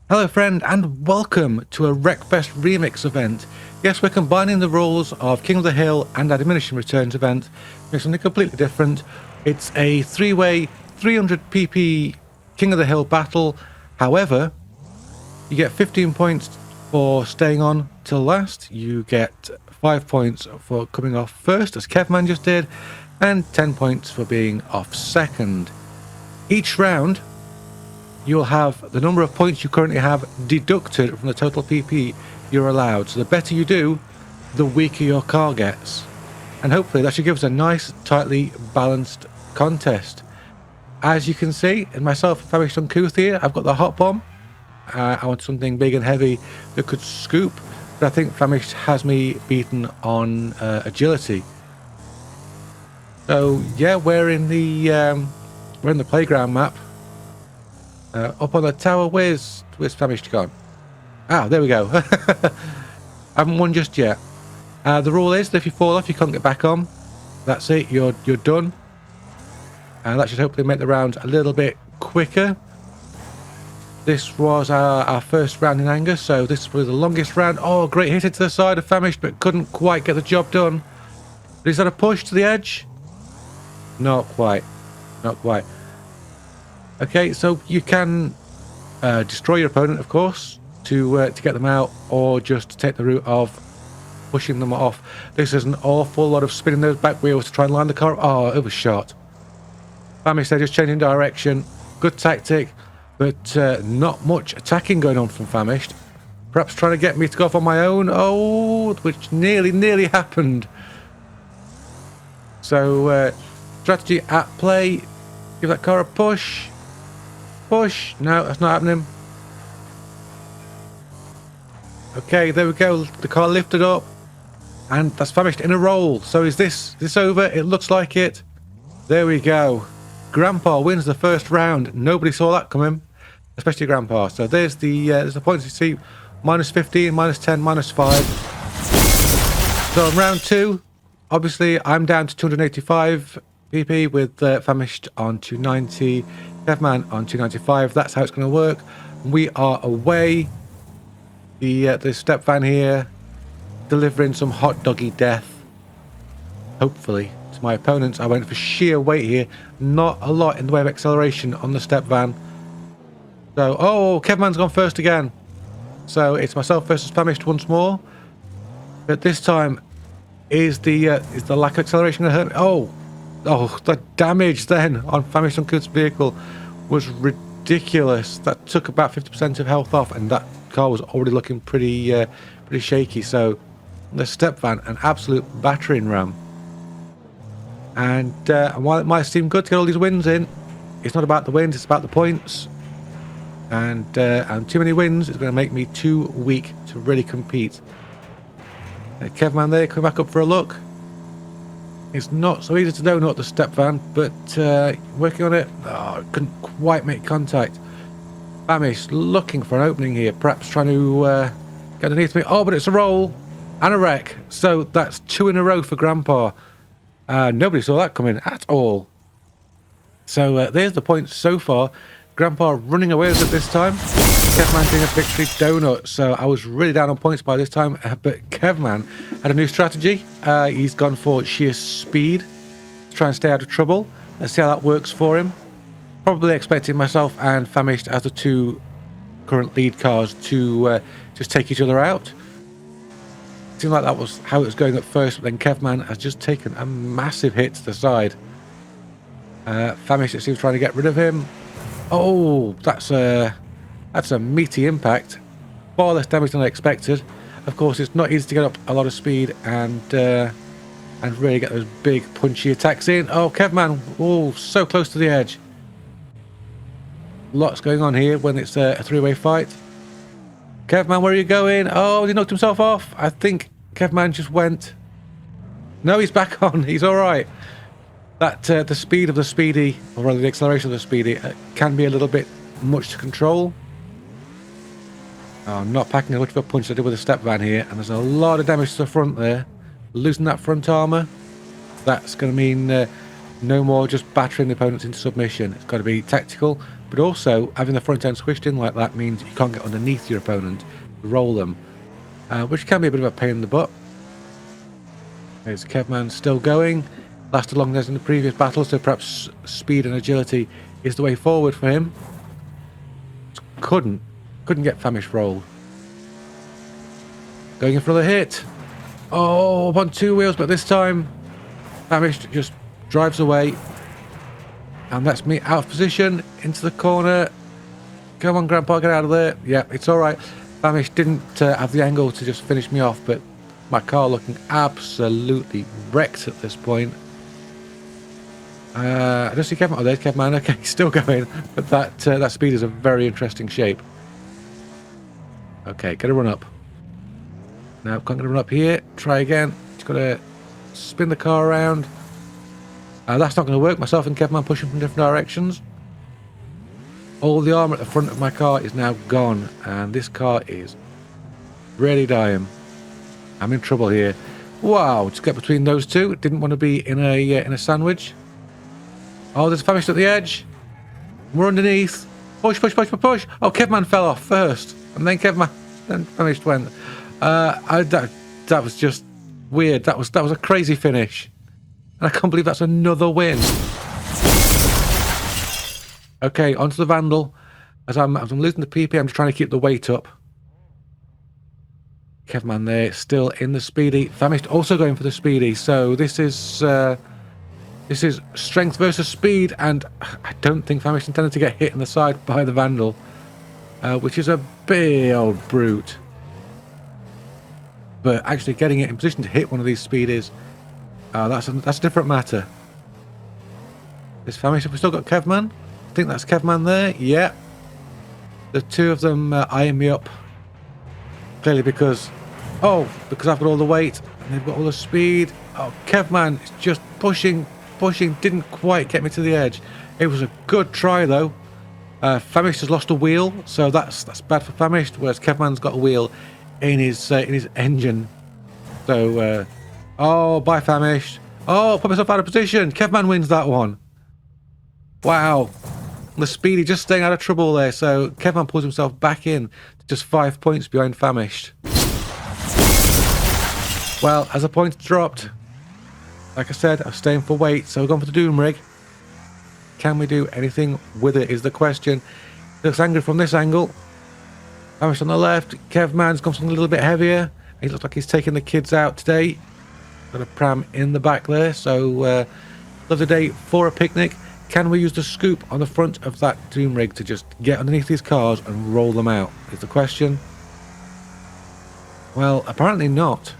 Hello friend and welcome to a Wreckfest remix event. Yes, we're combining the rules of King of the Hill and our Diminishing Returns event. It's something completely different. It's a three-way 300 pp King of the Hill battle. However, you get 15 points for staying on till last. You get 5 points for coming off first, as Kevmann just did, and 10 points for being off second. Each round you'll have the number of points you currently have deducted from the total PP you're allowed. So the better you do, the weaker your car gets. And hopefully that should give us a nice, tightly balanced contest. As you can see, in myself and Famished Uncouth here, I've got the hot bomb. I want something big and heavy that could scoop, but I think Famished has me beaten on agility. So yeah, we're in the playground map. Up on the tower. Where's Famished gone? Ah, there we go. I haven't won just yet. The rule is that if you fall off, you can't get back on. That's it. You're done. And that should hopefully make the round a little bit quicker. This was our first round in anger, so this was the longest round. Oh, great hit into the side of Famished, but couldn't quite get the job done. But is that a push to the edge? Not quite. Not quite. Okay, so you can destroy your opponent, of course, to get them out, or just take the route of pushing them off. This is an awful lot of spinning those back wheels to try and line the car. Oh, it was shot. Famished, they're just changing direction. Good tactic, but not much attacking going on from Famished. Perhaps trying to get me to go off on my own. Oh, which nearly happened. So, strategy at play. Give that car a push. Push. No, that's not happening. Okay, there we go. The car lifted up, and that's Famished in a roll. So is this over? It looks like it. There we go. Grandpa wins the first round. Nobody saw that coming, especially Grandpa. So there's the points you see: minus 15, minus 10, minus 5. So in round 2, obviously I'm down to 285 PP with Famished on 290. Kevmann on 295. That's how it's going to work. We are away. The step van here delivering some hot doggy death, hopefully, to my opponents. I went for sheer weight here. Not a lot in the way of acceleration on the step van. So, oh, Kevmann's gone first again. So it's myself versus Famished once more. But this time, is the lack of acceleration going to hurt me? Oh, the damage then on Famished Uncouth's vehicle was ridiculous. That took about 50% of health off, and that car was already looking pretty shaky. So the step van, an absolute battering ram. And while it might seem good to get all these wins in, it's not about the wins, it's about the points. And too many wins is going to make me too weak to really compete. Kevmann there, coming back up for a look. It's not so easy to donut the step van, but working on it. Oh, couldn't quite make contact. Famished looking for an opening here, perhaps trying to get underneath me. Oh, but it's a roll and a wreck. So that's 2 in a row for Grandpa. Nobody saw that coming at all. So there's the points so far. Grandpa running away with it this time. Kevmann doing a victory donut. So I was really down on points by this time, but Kevmann had a new strategy. He's gone for sheer speed to try and stay out of trouble. Let's see how that works for him. Probably expecting myself and Famished as the 2 current lead cars to just take each other out. It seemed like that was how it was going at first, but then Kevmann has just taken a massive hit to the side. Famished, it seems, trying to get rid of him. Oh, that's a meaty impact. Far less damage than I expected. Of course, it's not easy to get up a lot of speed and really get those big punchy attacks in. Oh, Kevmann, oh, so close to the edge. Lots going on here when it's a 3-way fight. Kevmann, where are you going? Oh, he knocked himself off. I think Kevmann just went. No, he's back on. He's all right. That the speed of the Speedy, or rather the acceleration of the Speedy, can be a little bit much to control. Oh, I'm not packing as much of a punch as I did with the step van here, and there's a lot of damage to the front there. Losing that front armour, that's going to mean no more just battering the opponents into submission. It's got to be tactical. but also having the front end squished in like that means you can't get underneath your opponent to roll them, which can be a bit of a pain in the butt. There's Kevmann still going, lasted longer than in the previous battle, so perhaps speed and agility is the way forward for him. Couldn't get Famished rolled. Going in for another hit. Oh, up on 2 wheels, but this time Famished just drives away. And that's me out of position, into the corner. Come on, Grandpa, get out of there. Yeah, it's alright. Famished didn't have the angle to just finish me off, but my car looking absolutely wrecked at this point. I don't see Kevmann. Oh, there's Kevmann. Okay, still going. But that speed is a very interesting shape. Okay, gotta run up. No, can't get a run up here. Try again. Just gotta spin the car around. That's not going to work. Myself and Kevmann pushing from different directions. All the armour at the front of my car is now gone, and this car is really dying. I'm in trouble here. Wow, just get between those two. Didn't want to be in a sandwich. Oh, there's Famished at the edge. We're underneath. Push, push, push, push, push. Oh, Kevmann fell off first, and then Famished went. That was just weird. That was a crazy finish. And I can't believe that's another win. Okay, onto the Vandal. As I'm losing the PP, I'm just trying to keep the weight up. Kevmann there, still in the Speedy. Famished also going for the Speedy. So this is strength versus speed, and I don't think Famished intended to get hit in the side by the Vandal, which is a big old brute. But actually getting it in position to hit one of these Speedies, that's a different matter. Is Famished? Have we still got Kevmann? I think that's Kevmann there. Yeah. The two of them eyeing me up. Clearly because I've got all the weight and they've got all the speed. Oh, Kevmann is just pushing. Didn't quite get me to the edge. It was a good try though. Famished has lost a wheel, so that's bad for Famished. Whereas Kevmann's got a wheel in his engine. So. Oh, bye Famished. Oh, put myself out of position. Kevmann wins that one. Wow. The Speedy just staying out of trouble there. So Kevmann pulls himself back in to just 5 points behind Famished. Well, as the points dropped, like I said, I'm staying for weight. So we're going for the Doom Rig. Can we do anything with it is the question. It looks angry from this angle. Famished on the left. Kevmann's gone something a little bit heavier. He looks like he's taking the kids out today. Got a pram in the back there, so lovely day for a picnic. Can we use the scoop on the front of that Doom Rig to just get underneath these cars and roll them out is the question. Well, apparently not,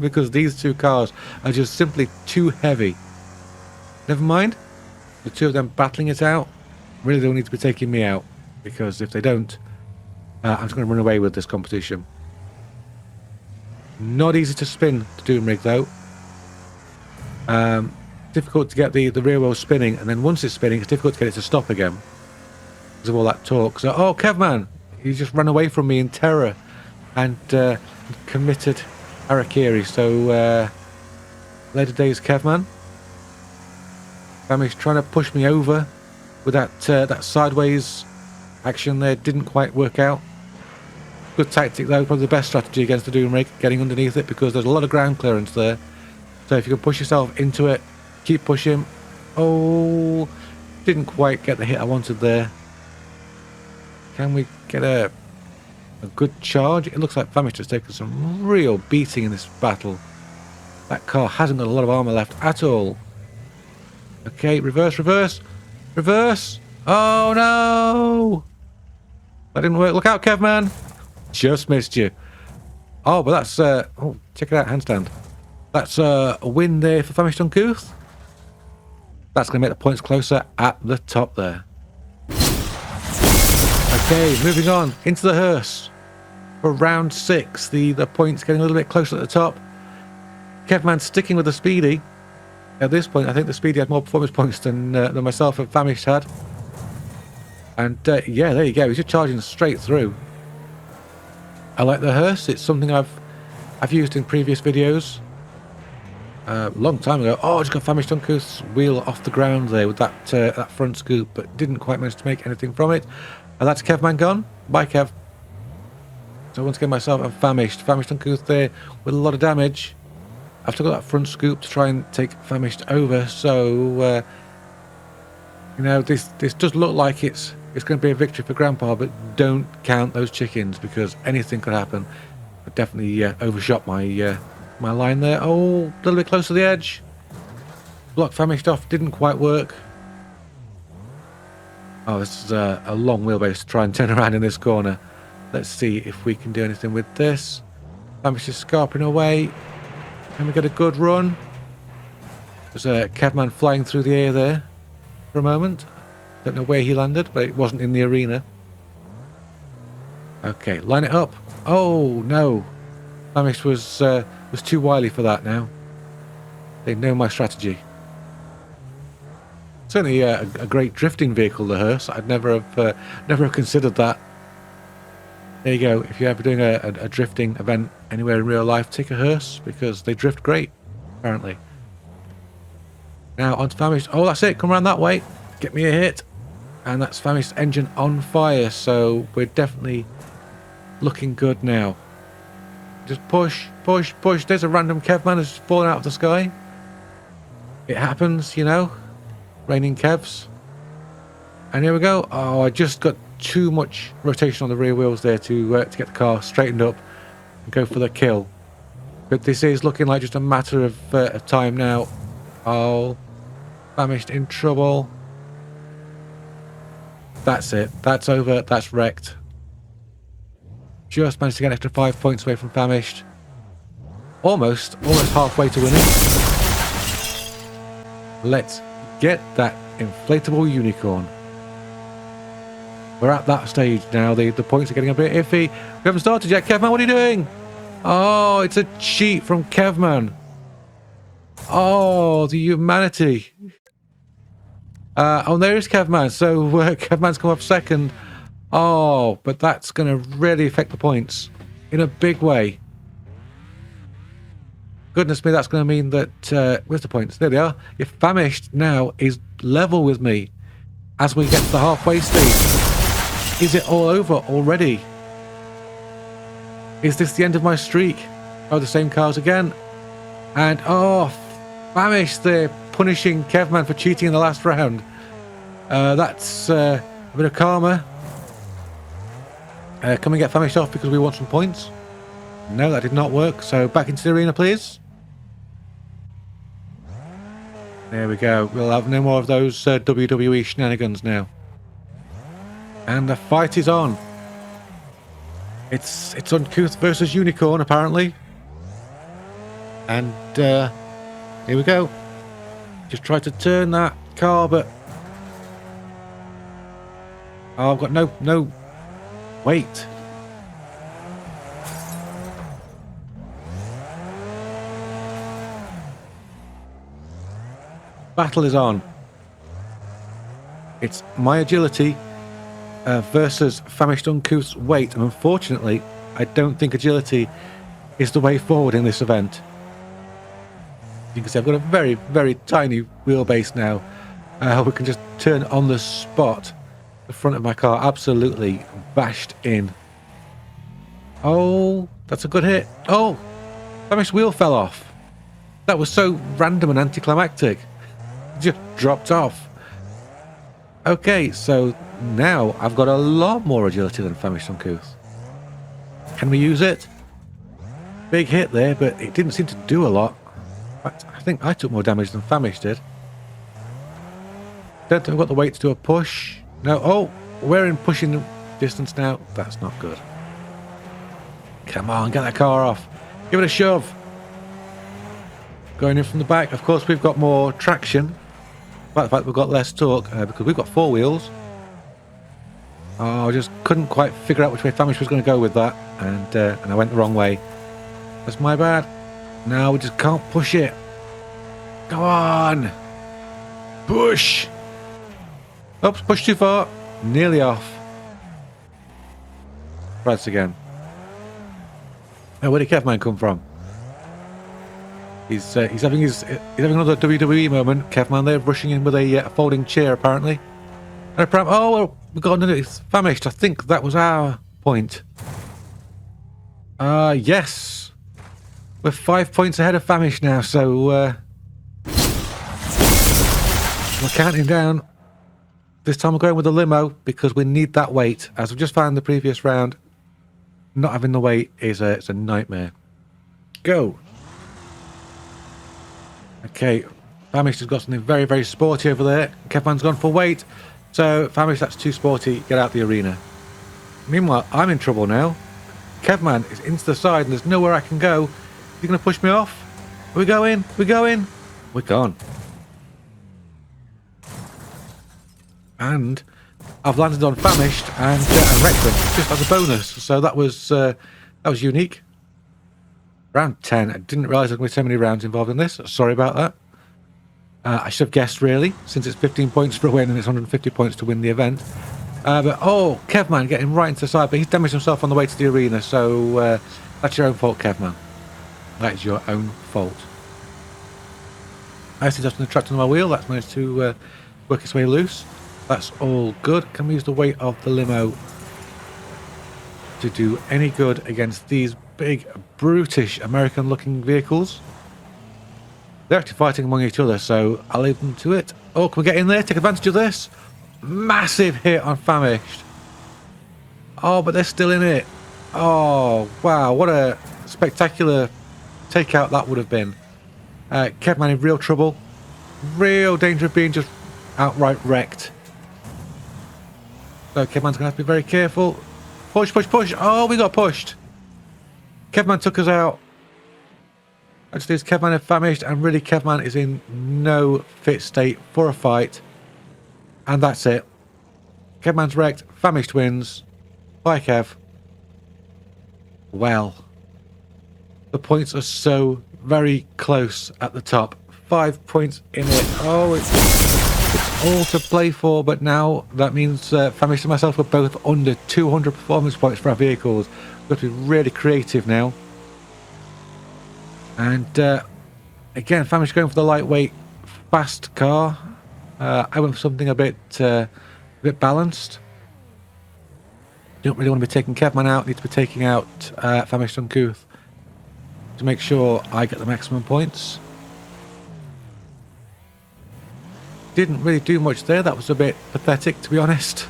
because these two cars are just simply too heavy. Never mind, the two of them battling it out really don't need to be taking me out, because if they don't, I'm just going to run away with this competition. Not easy to spin the Doom Rig though. Difficult to get the rear wheel spinning, and then once it's spinning, it's difficult to get it to stop again because of all that torque. So, oh, Kevmann, he just ran away from me in terror and committed harakiri. So, later days, Kevmann. Famished trying to push me over with that sideways action there. Didn't quite work out. Good tactic though, probably the best strategy against the Doom Rig, getting underneath it because there's a lot of ground clearance there. So if you can push yourself into it, keep pushing. Oh, didn't quite get the hit I wanted there. Can we get a good charge? It looks like Famished has taken some real beating in this battle. That car hasn't got a lot of armour left at all. Okay, reverse, reverse, reverse. Oh no! That didn't work. Look out, Kevmann. Just missed you. Oh, but that's oh, check it out, handstand. That's a win there for Famished Uncouth. That's going to make the points closer at the top there. Okay, moving on into the Hearse for round 6. The points getting a little bit closer at the top. Kevmann sticking with the Speedy. At this point, I think the Speedy had more performance points than myself and Famished had. And yeah, there you go. He's just charging straight through. I like the Hearse. It's something I've used in previous videos. long time ago. Oh, I just got Famished Uncouth's wheel off the ground there with that that front scoop, but didn't quite manage to make anything from it. And that's Kevmann gone. Bye, Kev. So once again, myself and Famished Uncouth there with a lot of damage. I've took that front scoop to try and take Famished over. So you know, this does look like it's going to be a victory for Grandpa, but don't count those chickens because anything could happen. I definitely overshot my my line there. Oh, a little bit close to the edge. Block Famished off, didn't quite work. Oh, this is a long wheelbase to try and turn around in this corner. Let's see if we can do anything with this. Famished is scarping away. Can we get a good run? There's a Kevmann flying through the air there for a moment. Don't know where he landed, but it wasn't in the arena. Okay, line it up. Oh no, Famished was too wily for that. Now they know my strategy. Certainly a great drifting vehicle, the Hearse. I'd never have considered that. There you go. If you're ever doing a drifting event anywhere in real life, take a Hearse because they drift great, apparently. Now onto Famished. Oh, that's it. Come around that way. Get me a hit. And that's Famished's engine on fire. So we're definitely looking good now. Just push, push, push. There's a random Kevmann who's fallen out of the sky. It happens, you know. Raining Kevs. And here we go. Oh, I just got too much rotation on the rear wheels there to get the car straightened up and go for the kill. But this is looking like just a matter of time now. Oh, Famished in trouble. That's it. That's over. That's wrecked. Just managed to get an extra 5 points away from Famished. Almost halfway to winning. Let's get that inflatable unicorn. We're at that stage now. The points are getting a bit iffy. We haven't started yet. Kevmann, what are you doing? Oh, it's a cheat from Kevmann. Oh, the humanity. Oh, there is Kevmann. So Kevmann's come up second. Oh, but that's going to really affect the points in a big way. Goodness me, that's going to mean that... where's the points? There they are. If Famished now is level with me as we get to the halfway stage. Is it all over already? Is this the end of my streak? Oh, the same cars again. And, oh, Famished there punishing Kevmann for cheating in the last round. That's a bit of karma. Come and get Famished off because we want some points. No, that did not work. So back into the arena, please. There we go. We'll have no more of those WWE shenanigans now. And the fight is on. It's Uncouth versus Unicorn, apparently. And here we go. Just try to turn that car, but... Oh, I've got no weight. Battle is on. It's my agility versus Famished Uncouth's weight, and unfortunately I don't think agility is the way forward in this event. You can see I've got a very, very tiny wheelbase now. We can just turn on the spot. The front of my car absolutely bashed in. Oh, that's a good hit. Oh, Famished's wheel fell off. That was so random and anticlimactic. Just dropped off. Okay, so now I've got a lot more agility than Famished Uncouth. Can we use it? Big hit there, but it didn't seem to do a lot. In fact, I think I took more damage than Famished did. Don't think I've got the weight to do a push. No, oh, we're in pushing distance now. That's not good. Come on, get that car off. Give it a shove. Going in from the back. Of course, we've got more traction. Despite the fact we've got less torque, because we've got 4 wheels. Oh, I just couldn't quite figure out which way Famished was going to go with that, and I went the wrong way. That's my bad. Now we just can't push it. Go on! Push! Oops, pushed too far. Nearly off. Right again. Now, where did Kevmann come from? He's having another WWE moment. Kevmann there rushing in with a folding chair apparently. And apparently, oh well, we got underneath. Famished. I think that was our point. Yes, we're 5 points ahead of Famished now. So we're counting down. This time we're going with the limo because we need that weight. As we just found the previous round, not having the weight is it's a nightmare. Go. Okay, Famished has got something very, very sporty over there. Kevmann's gone for weight. So, Famished, that's too sporty. Get out the arena. Meanwhile, I'm in trouble now. Kevmann is into the side and there's nowhere I can go. He's going to push me off. Are we going? We're going. We're gone. And I've landed on Famished and wrecked them just as a bonus. So that was unique. Round 10. I didn't realise there were going to be so many rounds involved in this. Sorry about that. I should have guessed, really, since it's 15 points for a win and it's 150 points to win the event. But, oh, Kevmann getting right into the side, but he's damaged himself on the way to the arena, so that's your own fault, Kevmann. That is your own fault. I see that's been trapped on my wheel. That's managed to work its way loose. That's all good. Can we use the weight of the limo to do any good against these big, brutish American-looking vehicles? They're actually fighting among each other, so I'll leave them to it. Oh, can we get in there? Take advantage of this. Massive hit on Famished. Oh, but they're still in it. Oh, wow. What a spectacular takeout that would have been. Kevmann in real trouble. Real danger of being just outright wrecked. So Kevmann's going to have to be very careful. Push, push, push. Oh, we got pushed. Kevmann took us out. Actually, it's Kevmann and Famished, and really Kevmann is in no fit state for a fight. And that's it. Kevmann's wrecked. Famished wins. Bye, Kev. Well, the points are so very close at the top. 5 points in it. Oh, it's all to play for, but now that means Famished and myself are both under 200 performance points for our vehicles. We've got to be really creative now. And again, Famished going for the lightweight, fast car. I went for something a bit balanced. Don't really want to be taking Kevmann out. Need to be taking out Famished Uncouth to make sure I get the maximum points. Didn't really do much there. That was a bit pathetic, to be honest.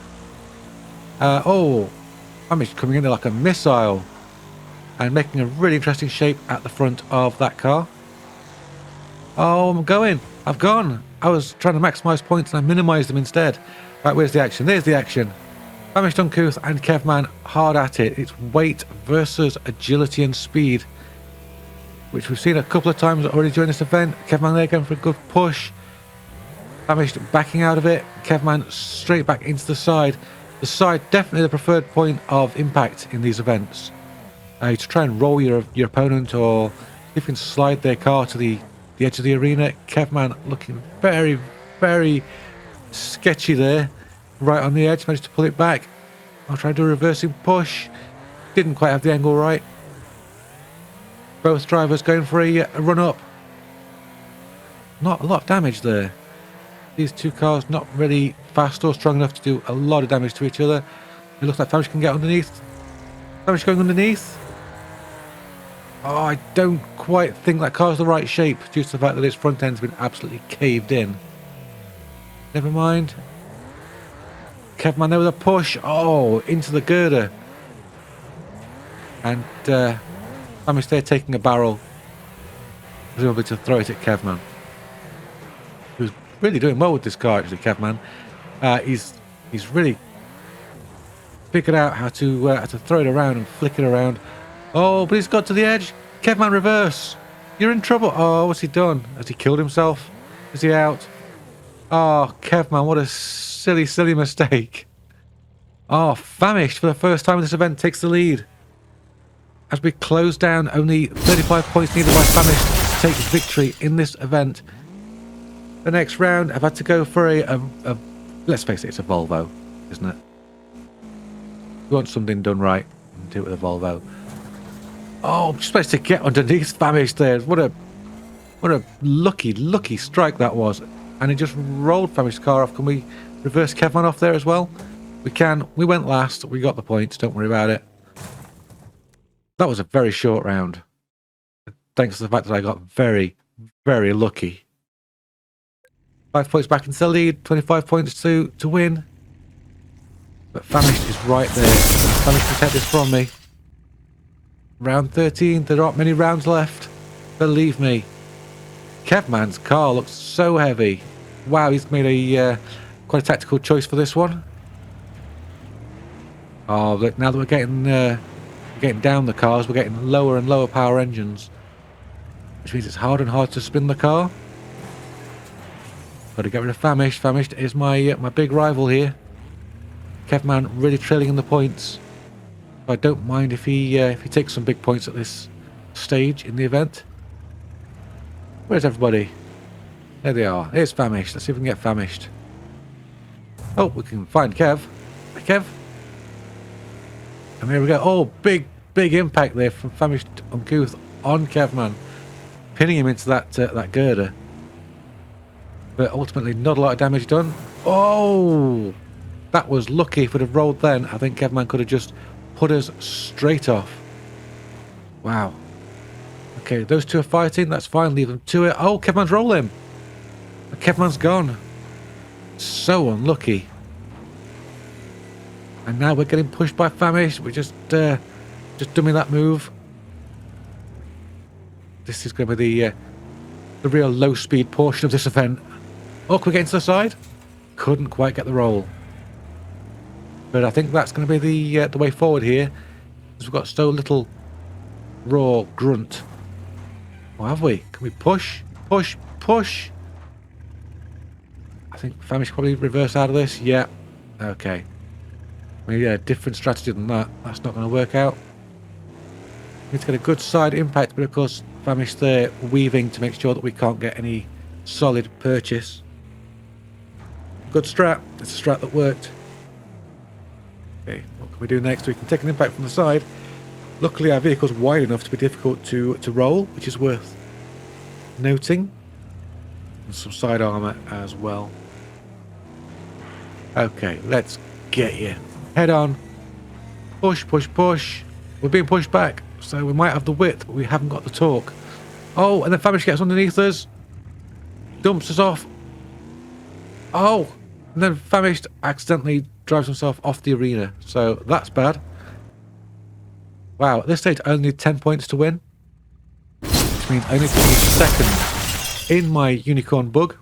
Oh, Famished coming in there like a missile and making a really interesting shape at the front of that car. Oh, I'm going. I've gone. I was trying to maximise points and I minimised them instead. Right, where's the action? There's the action. Famished Uncouth and Kevmann hard at it. It's weight versus agility and speed, which we've seen a couple of times already during this event. Kevmann there going for a good push. Famished backing out of it. Kevmann straight back into the side. The side definitely the preferred point of impact in these events. To try and roll your opponent, or if you can slide their car to the edge of the arena. Kevmann looking very, very sketchy there. Right on the edge, managed to pull it back. I'll try to do a reversing push. Didn't quite have the angle right. Both drivers going for a run up. Not a lot of damage there. These two cars not really fast or strong enough to do a lot of damage to each other. It looks like Famished can get underneath. Famished going underneath. Oh, I don't quite think that car's the right shape due to the fact that its front end's been absolutely caved in. Never mind. Kevmann there with a push. Oh, into the girder. And Famished there taking a barrel, presumably to throw it at Kevmann, who's really doing well with this car actually. Kevmann, he's really figured out how to throw it around and flick it around. Oh, but he's got to the edge. Kevmann reverse. You're in trouble. Oh, what's he done? Has he killed himself? Is he out? Oh, Kevmann, what a silly, silly mistake. Oh, Famished for the first time in this event takes the lead. As we close down, only 35 points needed by Famished to take victory in this event. The next round, I've had to go for a let's face it, it's a Volvo, isn't it? You want something done right, do it with a Volvo. Oh, I'm supposed to get underneath Famished there. What a What a lucky, lucky strike that was. And it just rolled Famished's car off. Can we reverse Kevmann off there as well? We can. We went last. We got the points. Don't worry about it. That was a very short round. Thanks to the fact that I got very, very lucky. 5 points back into the lead. 25 points to win. But Famished is right there. Famished can take this from me. Round 13. There aren't many rounds left. Believe me. Kevmann's car looks so heavy. Wow, he's made a quite a tactical choice for this one. Oh, look, now that we're getting down the cars, we're getting lower and lower power engines, which means it's harder and harder to spin the car. Got to get rid of Famished. Famished is my big rival here. Kevmann really trailing in the points. I don't mind if he takes some big points at this stage in the event. Where's everybody? There they are. Here's Famished. Let's see if we can get Famished. Oh, we can find Kev. Hi, Kev. And there we go. Oh, big impact there from Famished Uncouth on Kevmann, pinning him into that girder. But ultimately, not a lot of damage done. Oh, that was lucky. If it had rolled then, I think Kevmann could have just put us straight off. Wow. Okay, those two are fighting. That's fine. Leave them to it. Oh, Kevmann's rolling. Kevmann's gone. So unlucky. And now we're getting pushed by Famished. We're just doing that move. This is going to be the real low-speed portion of this event. Oh, can we get into the side? Couldn't quite get the roll. But I think that's going to be the way forward here, because we've got so little raw grunt. Or have we? Can we push? Push? Push? I think Famished probably reverse out of this. Yeah. Okay. Maybe a different strategy than that. That's not going to work out. We need to get a good side impact, but of course Famished there weaving to make sure that we can't get any solid purchase. Good strat. It's a strat that worked. Okay, what can we do next? We can take an impact from the side. Luckily our vehicle's wide enough to be difficult to roll, which is worth noting. And some side armour as well. Okay, let's get you. Head on. Push, push, push. We're being pushed back, so we might have the width, but we haven't got the torque. Oh, and then Famished gets underneath us. Dumps us off. Oh, and then Famished accidentally drives himself off the arena, so that's bad. Wow, at this stage I only need 10 points to win, which means I need to finish second in my unicorn bug.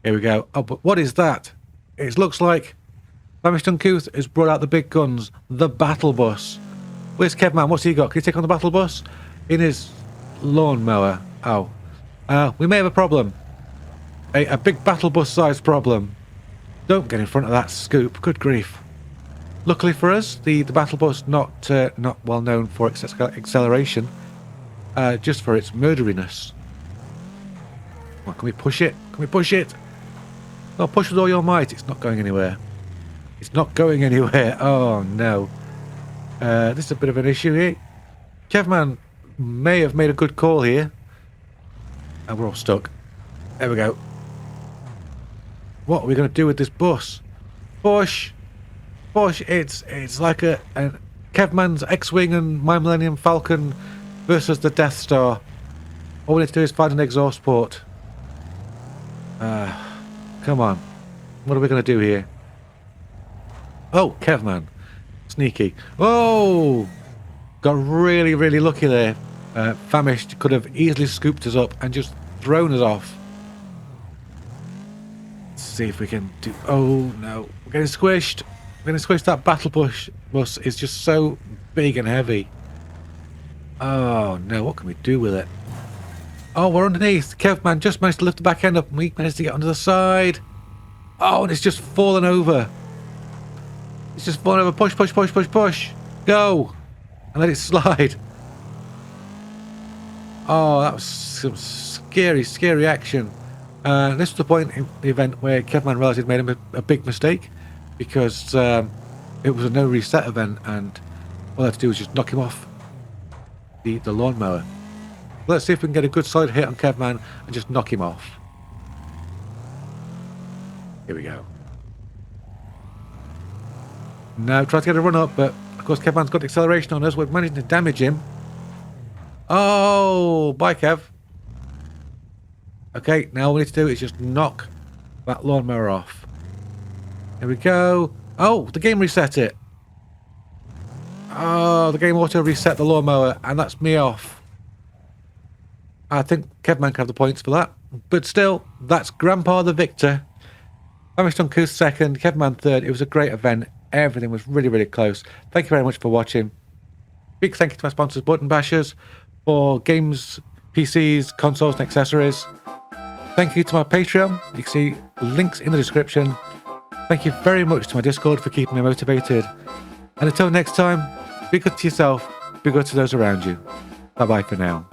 Here we go. Oh, but what is that? It looks like Famished Uncouth has brought out the big guns, the battle bus. Where's Kevmann? What's he got? Can he take on the battle bus? In his lawnmower. Oh. We may have a problem. A big battle bus sized problem. Don't get in front of that scoop. Good grief. Luckily for us, the battle bus not well known for its acceleration, just for its murderiness. Well, can we push it? Can we push it? No, push with all your might. It's not going anywhere. It's not going anywhere. Oh no. This is a bit of an issue here. Kevmann may have made a good call here. And we're all stuck. There we go. What are we going to do with this bus? Push! Push! It's like a Kevmann's X-Wing and my Millennium Falcon versus the Death Star. All we need to do is find an exhaust port. Come on. What are we going to do here? Oh, Kevmann. Sneaky. Oh! Got really, really lucky there. Famished could have easily scooped us up and just thrown us off. Let's see if we can do... Oh, no. We're getting squished. We're getting squished. That battle bus is just so big and heavy. Oh, no. What can we do with it? Oh, we're underneath. Kevmann just managed to lift the back end up and we managed to get onto the side. Oh, and it's just fallen over. It's just fallen over. Push, push, push, push, push. Go. And let it slide. Oh, that was some scary, scary action. This was the point in the event where Kevmann realised he'd made a big mistake, because it was a no reset event and all I had to do was just knock him off the lawnmower. Let's see if we can get a good solid hit on Kevmann and just knock him off. Here we go. Now try to get a run up, but of course Kevmann's got acceleration on us. We're managing to damage him. Oh, bye Kev. Okay, now all we need to do is just knock that lawnmower off. There we go. Oh, the game reset it. Oh, the game auto reset the lawnmower, and that's me off. I think Kevmann can have the points for that. But still, that's Grandpa the victor. Famished Uncouth second, Kevmann third. It was a great event. Everything was really, really close. Thank you very much for watching. Big thank you to my sponsors, Button Bashers, for games, PCs, consoles, and accessories. Thank you to my Patreon. You can see links in the description. Thank you very much to my Discord for keeping me motivated. And until next time, be good to yourself, be good to those around you. Bye-bye for now.